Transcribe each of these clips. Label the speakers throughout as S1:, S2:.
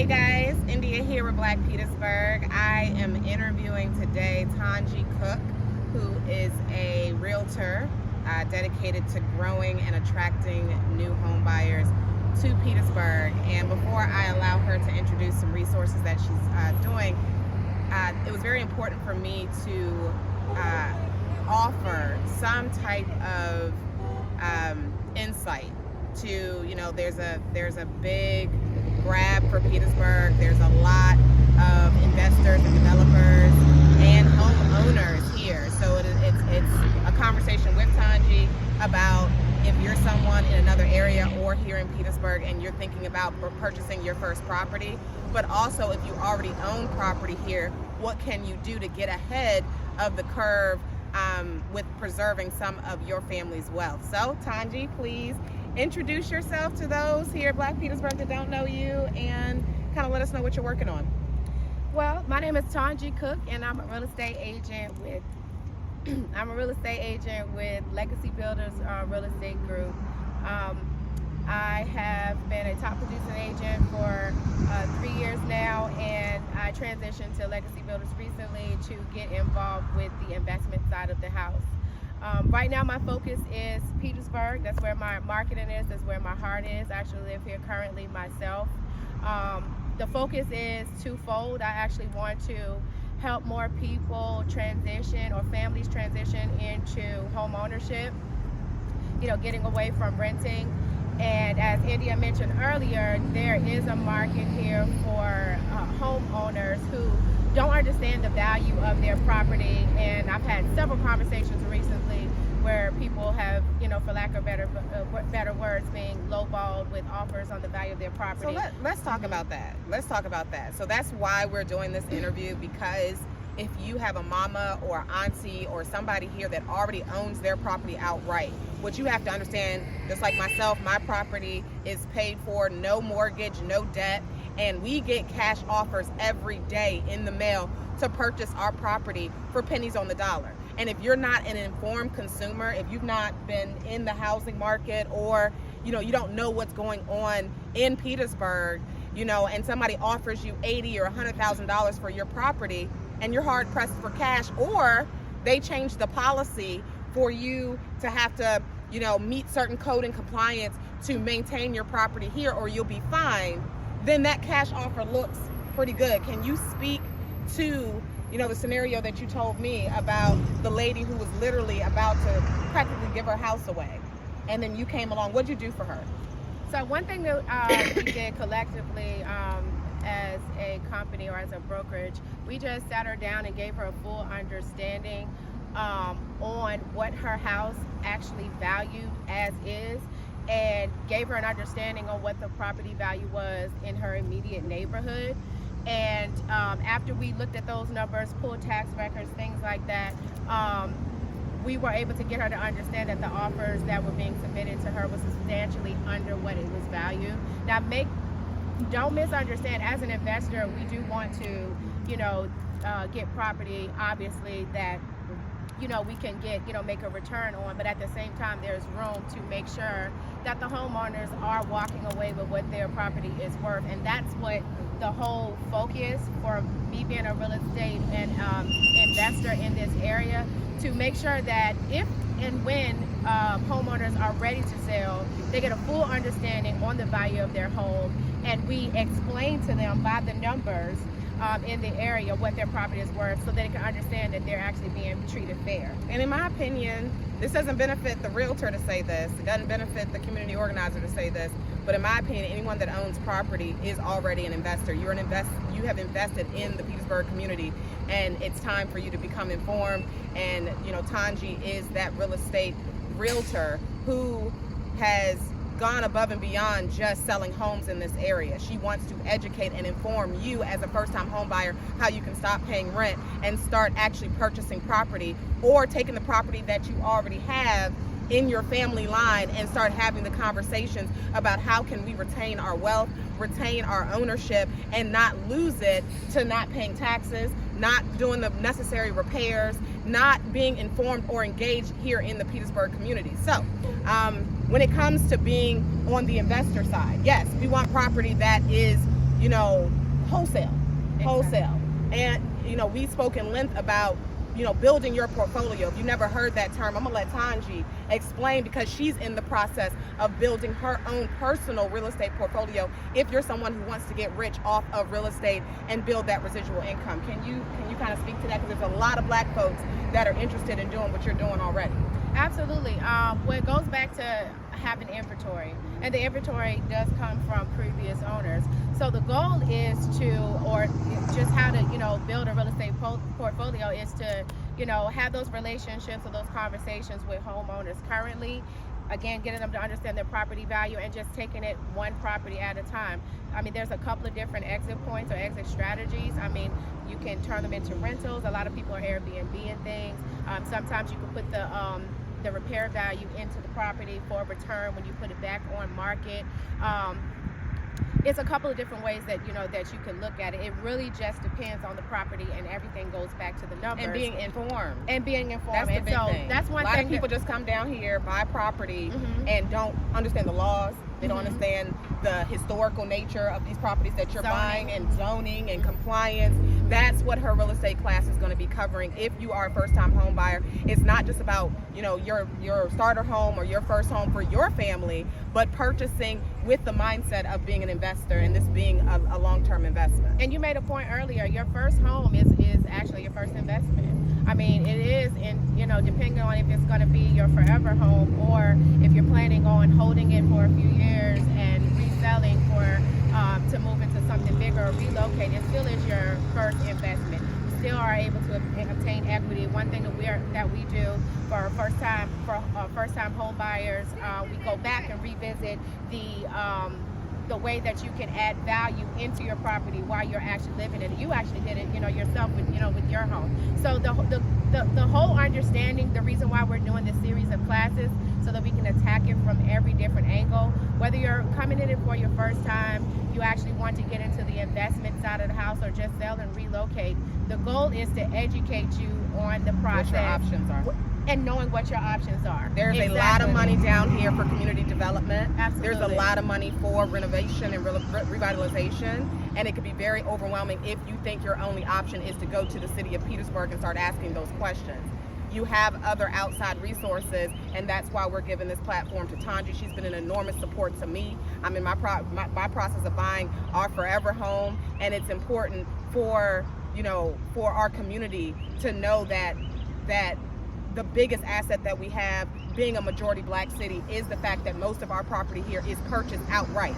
S1: Hey guys, India here with Black Petersburg. I am interviewing today Tanji Cook, who is a realtor dedicated to growing and attracting new home buyers to Petersburg. And before I allow her to introduce some resources that she's doing, it was very important for me to offer some type of insight to, there's a big grab for Petersburg. There's a lot of investors and developers and homeowners here. So it's a conversation with Tanji about if you're someone in another area or here in Petersburg and you're thinking about purchasing your first property, but also if you already own property here, what can you do to get ahead of the curve with preserving some of your family's wealth. So Tanji, please introduce yourself to those here at Black Petersburg that don't know you and kind of let us know what you're working on.
S2: Well, my name is Tanji Cook, and I'm a real estate agent with Legacy Builders Real Estate Group. I have been a top producing agent for 3 years now, and I transitioned to Legacy Builders recently to get involved with the investment side of the house. Right now my focus is Petersburg. That's where my marketing is, that's where my heart is. I actually live here currently myself. The focus is twofold. I actually want to help more people transition, or families transition, into home ownership, getting away from renting. And as India mentioned earlier, there is a market here for homeowners who don't understand the value of their property. And I've had several conversations recently where people have, for lack of better words, being lowballed with offers on the value of their property.
S1: So let's talk about that. Let's talk about that. So that's why we're doing this interview, because if you have a mama or auntie or somebody here that already owns their property outright, what you have to understand, just like myself, my property is paid for, no mortgage, no debt, and we get cash offers every day in the mail to purchase our property for pennies on the dollar. And if you're not an informed consumer, if you've not been in the housing market, or you don't know what's going on in Petersburg, and somebody offers you $80,000 or $100,000 for your property, and you're hard pressed for cash, or they change the policy for you to have to, meet certain code and compliance to maintain your property here, or you'll be fined, then that cash offer looks pretty good. Can you speak to, the scenario that you told me about the lady who was literally about to practically give her house away, and then you came along? What'd you do for her?
S2: So one thing that we did collectively as a company, or as a brokerage, we just sat her down and gave her a full understanding on what her house actually valued as is, and gave her an understanding on what the property value was in her immediate neighborhood. And after we looked at those numbers, pulled tax records, things like that, we were able to get her to understand that the offers that were being submitted to her was substantially under what it was valued. Now, don't misunderstand, as an investor, we do want to, get property, obviously, that we can get, make a return on, but at the same time, there's room to make sure that the homeowners are walking away with what their property is worth. And that's what the whole focus for me, being a real estate and investor in this area, to make sure that if and when homeowners are ready to sell, they get a full understanding on the value of their home, and we explain to them by the numbers in the area what their property is worth, so that they can understand that they're actually being treated fair.
S1: And in my opinion, this doesn't benefit the realtor to say this, it doesn't benefit the community organizer to say this, but in my opinion, anyone that owns property is already an investor. You have invested in the Petersburg community, and it's time for you to become informed. And Tanji is that real estate realtor who has gone above and beyond just selling homes in this area. She wants to educate and inform you as a first-time home buyer how you can stop paying rent and start actually purchasing property, or taking the property that you already have in your family line and start having the conversations about how can we retain our wealth, retain our ownership, and not lose it to not paying taxes, not doing the necessary repairs, not being informed or engaged here in the Petersburg community. So when it comes to being on the investor side, yes, we want property that is wholesale. And we spoke in length about building your portfolio. If you never heard that term, I'm gonna let Tanji explain, because she's in the process of building her own personal real estate portfolio. If you're someone who wants to get rich off of real estate and build that residual income, can you kind of speak to that? Because there's a lot of Black folks that are interested in doing what you're doing already.
S2: Absolutely. Well, it goes back to having inventory, and the inventory does come from previous owners. So the goal is or just how to, build a real estate portfolio is to, have those relationships or those conversations with homeowners currently. Again, getting them to understand their property value and just taking it one property at a time. I mean, there's a couple of different exit points or exit strategies. I mean, you can turn them into rentals. A lot of people are Airbnb and things. Sometimes you can put the repair value into the property for a return when you put it back on market. It's a couple of different ways that that you can look at it. It really just depends on the property, and everything goes back to the numbers
S1: And being informed.
S2: That's
S1: the big thing.
S2: That's one thing.
S1: A lot of people just come down here, buy property, and don't understand the laws. They don't understand the historical nature of these properties that you're buying, and zoning and compliance. That's what her real estate class is going to be covering. If you are a first-time home buyer, it's not just about your starter home or your first home for your family, but purchasing with the mindset of being an investor, and this being a long-term investment.
S2: And you made a point earlier. Your first home is actually your first investment. I mean, it is, and depending on if it's going to be your forever home, or if you're planning on holding it for a few years and reselling to move into something bigger or relocate, it still is your first investment. You still are able to obtain equity. One thing that we do for first time home buyers, we go back and revisit the way that you can add value into your property while you're actually living in it. You actually did it, yourself with your home. So the whole understanding, the reason why we're doing this series of classes, so that we can attack it from every different angle. Whether you're coming in it for your first time, you actually want to get into the investment side of the house, or just sell and relocate. The goal is to educate you on the process.
S1: What your options are.
S2: And knowing what your options are.
S1: There's a lot of money down here for community development.
S2: Absolutely.
S1: There's a lot of money for renovation and revitalization, and it can be very overwhelming if you think your only option is to go to the city of Petersburg and start asking those questions. You have other outside resources, and that's why we're giving this platform to Tanji. She's been an enormous support to me. I'm in my process of buying our forever home, and it's important for our community to know that the biggest asset that we have, being a majority Black city, is the fact that most of our property here is purchased outright.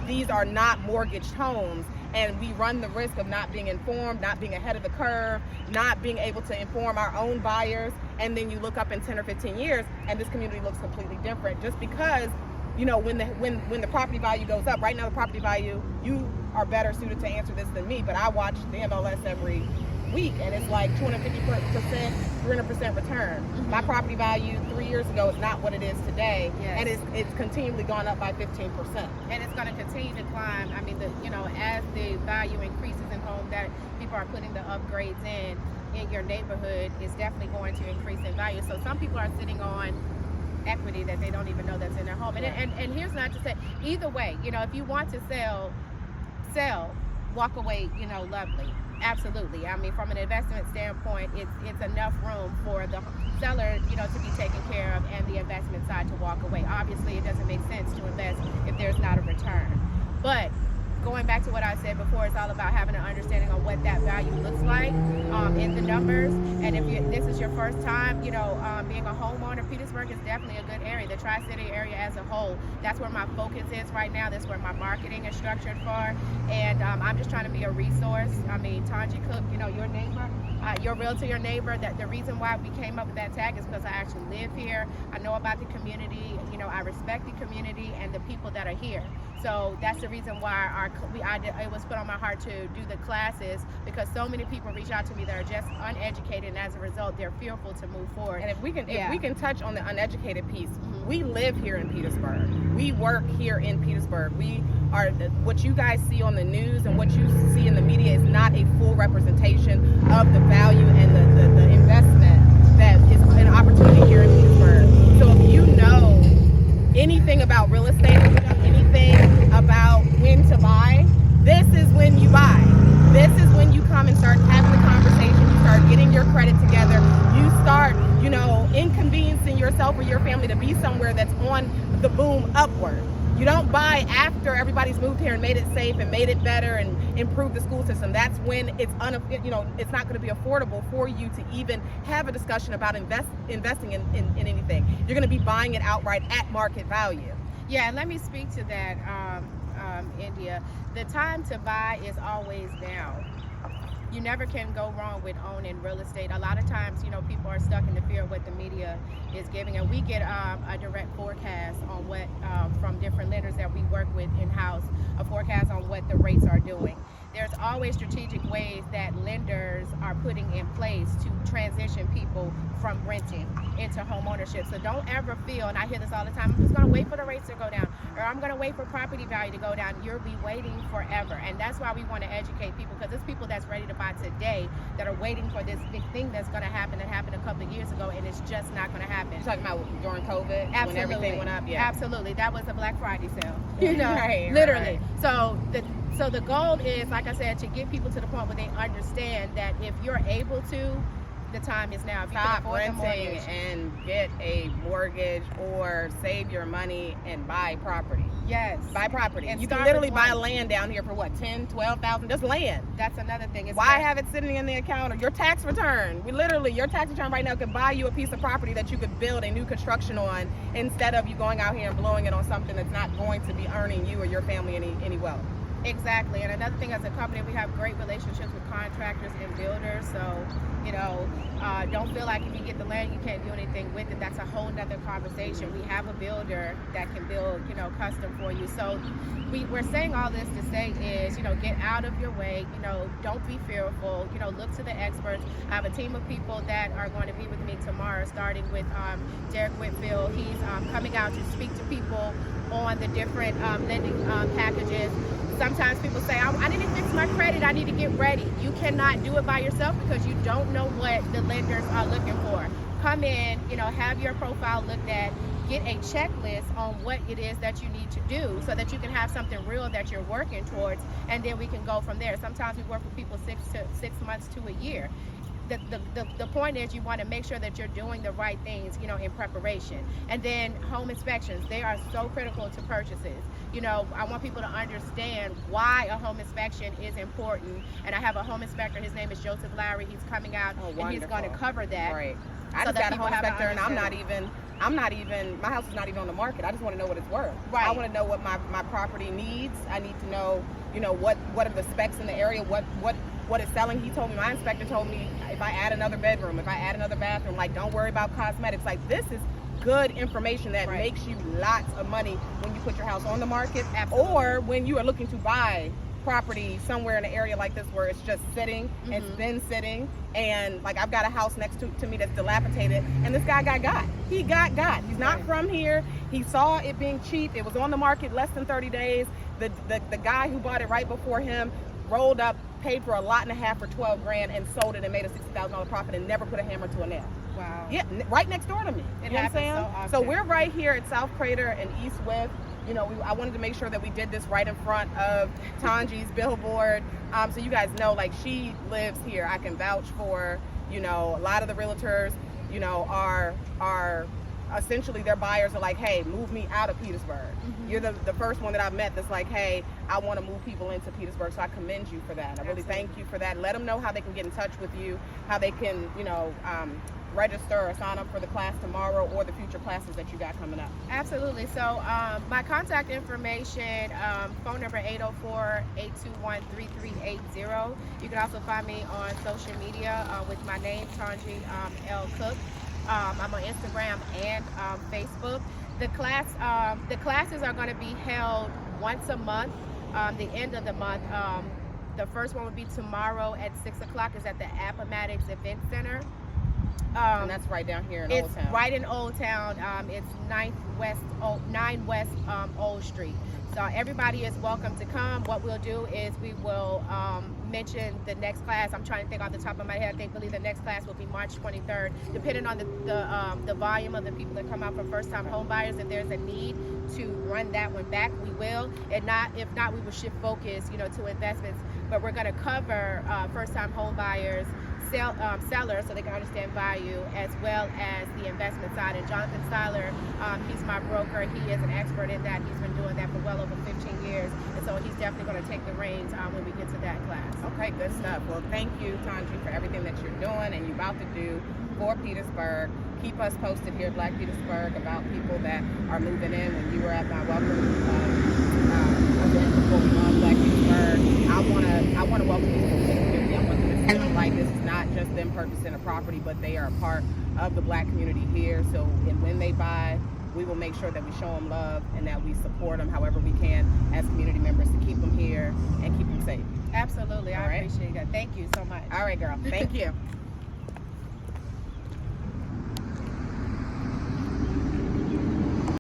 S1: These are not mortgaged homes, and we run the risk of not being informed, not being ahead of the curve, not being able to inform our own buyers, and then you look up in 10 or 15 years and this community looks completely different, just because when the property value goes up. Right now the property value, you are better suited to answer this than me, but I watch the MLS every week, and it's like 250%, 300% return. My property value 3 years ago is not what it is today, and it's continually gone up by 15%.
S2: And it's going to continue to climb. I mean, as the value increases in homes that people are putting the upgrades in your neighborhood, is definitely going to increase in value. So some people are sitting on equity that they don't even know that's in their home. And here's not to say, either way, if you want to sell, walk away, lovely. Absolutely. I mean, from an investment standpoint, it's enough room for the seller, to be taken care of, and the investment side to walk away. Obviously, it doesn't make sense to invest if there's not a return. But going back to what I said before, it's all about having an understanding on what that value looks like in the numbers. And if this is your first time, being a homeowner, Petersburg is definitely a good area. The Tri-City area as a whole, that's where my focus is right now. That's where my marketing is structured for. And I'm just trying to be a resource. I mean, Tanji Cook, your neighbor, your realtor, your neighbor. That the reason why we came up with that tag is because I actually live here. I know about the community. I respect the community and the people that are here. So that's the reason why it was put on my heart to do the classes, because so many people reach out to me that are just uneducated, and as a result, they're fearful to move forward.
S1: And if we can touch on the uneducated piece, we live here in Petersburg. We work here in Petersburg. We are, what you guys see on the news and what you see in the media is not a full representation of the value and the investment that is an opportunity here in Petersburg. So if you know anything about real estate, anything about when to buy, this is your credit together. You start, inconveniencing yourself or your family to be somewhere that's on the boom upward. You don't buy after everybody's moved here and made it safe and made it better and improved the school system. That's when it's it's not going to be affordable for you to even have a discussion about investing in anything. You're going to be buying it outright at market value.
S2: Yeah, and let me speak to that, India. The time to buy is always now. You never can go wrong with owning real estate. A lot of times, people are stuck in the fear of what the media is giving, and we get a direct forecast on what, from different lenders that we work with in-house, a forecast on what the rates are doing. There's always strategic ways that lenders are putting in place to transition people from renting into home ownership. So don't ever feel, and I hear this all the time, I'm just going to wait for the rates to go down, or I'm going to wait for property value to go down. You'll be waiting forever. And that's why we want to educate people, because it's people that's ready to buy today that are waiting for this big thing that's going to happen, that happened a couple of years ago, and it's just not going to happen.
S1: You're talking about during COVID?
S2: Absolutely.
S1: When everything went up? Yeah.
S2: Absolutely. That was a Black Friday sale.
S1: Right,
S2: literally.
S1: Right.
S2: So the goal is, like I said, to get people to the point where they understand that if you're able to, the time is now. If you
S1: stop
S2: can afford the
S1: renting
S2: mortgage,
S1: and get a mortgage, or save your money and buy property.
S2: yes,
S1: Buy property.
S2: And
S1: You can
S2: start
S1: literally
S2: with
S1: buy
S2: one.
S1: land down here for what, 10, 12,000? Just land.
S2: that's another thing. It's
S1: Why
S2: not-
S1: have it sitting in the account? Or your tax return. Your tax return right now could buy you a piece of property that you could build a new construction on, instead of you going out here and blowing it on something that's not going to be earning you or your family any wealth.
S2: Exactly. And another thing, as a company, we have great relationships with contractors and builders. So, don't feel like if you get the land, you can't do anything with it. That's a whole nother conversation. We have a builder that can build, custom for you. So we're saying all this to say is, get out of your way, don't be fearful, look to the experts. I have a team of people that are going to be with me tomorrow, starting with Derek Whitfield. He's coming out to speak to people on the different lending packages. Sometimes people say, I need to fix my credit, I need to get ready. You cannot do it by yourself because you don't know what the lenders are looking for. Come in, have your profile looked at, get a checklist on what it is that you need to do so that you can have something real that you're working towards, and then we can go from there. Sometimes we work with people 6 months to a year. The point is, you want to make sure that you're doing the right things, in preparation. And then home inspections, they are so critical to purchases. I want people to understand why a home inspection is important. And I have a home inspector, his name is Joseph Lowry. He's coming out, and he's going to cover that.
S1: Right. I
S2: so
S1: just
S2: that
S1: got a home
S2: people have an
S1: inspector, and my house is not even on the market. I just want to know what it's worth.
S2: Right.
S1: I want to know what my property needs. I need to know, what are the specs in the area, what it's selling. My inspector told me, if I add another bedroom, if I add another bathroom, don't worry about cosmetics. This is good information that
S2: Right.
S1: makes you lots of money when you put your house on the market.
S2: Absolutely.
S1: Or when you are looking to buy property somewhere in an area like this where it's just sitting.
S2: Mm-hmm.
S1: It's been sitting, and I've got a house next to me that's dilapidated, and this guy got. He got. He's not
S2: Right.
S1: from here. He saw it being cheap. It was on the market less than 30 days. The guy who bought it right before him rolled up, paid for a lot and a half for $12,000 and sold it and made a $60,000 profit and never put a hammer to a nail.
S2: Wow.
S1: Yeah, right next door to me.
S2: It
S1: You know what I'm
S2: happens
S1: saying?
S2: so often.
S1: So we're right here at South Crater and East West. I wanted to make sure that we did this right in front of Tanji's billboard. So you guys know, she lives here. I can vouch for, a lot of the realtors, are essentially, their buyers are like, hey, move me out of Petersburg. Mm-hmm. You're the first one that I've met that's like, hey, I want to move people into Petersburg. So I commend you for that. I really thank you for that. Let them know how they can get in touch with you, how they can, register or sign up for the class tomorrow or the future classes that you got coming up.
S2: Absolutely. So my contact information, phone number 804-821-3380. You can also find me on social media with my name, Tanji L. Cook. I'm on Instagram and Facebook. The classes are going to be held once a month, the end of the month. The first one will be tomorrow at 6 o'clock. It's at the Appomattox Event Center.
S1: And that's right down here in Old Town.
S2: It's right in Old Town. It's 9 West Old Street. So everybody is welcome to come. What we'll do is we will mention the next class. I'm trying to think off the top of my head. I believe the next class will be March 23rd. Depending on the volume of the people that come out for first-time home buyers, if there's a need to run that one back, we will. If not, we will shift focus, to investments. But we're going to cover first-time home buyers, sellers so they can understand value, as well as the investment side. And Jonathan Styler, he's my broker. He is an expert in that. He's been doing that for well over 15 years. And so he's definitely going to take the reins when we get to that class.
S1: Okay, good stuff. Well, thank you, Tanji, for everything that you're doing and you're about to do for Petersburg. Keep us posted here at Black Petersburg about people that are moving in. When you were at my welcome event before we launched Black Petersburg, I want to welcome these people to the community. I want them to feel like this is not just them purchasing a property, but they are a part of the Black community here. So, and when they buy, we will make sure that we show them love and that we support them however we can as community members to keep them here and keep them safe.
S2: Absolutely. I appreciate that. Thank you so much.
S1: All right, girl. Thank you.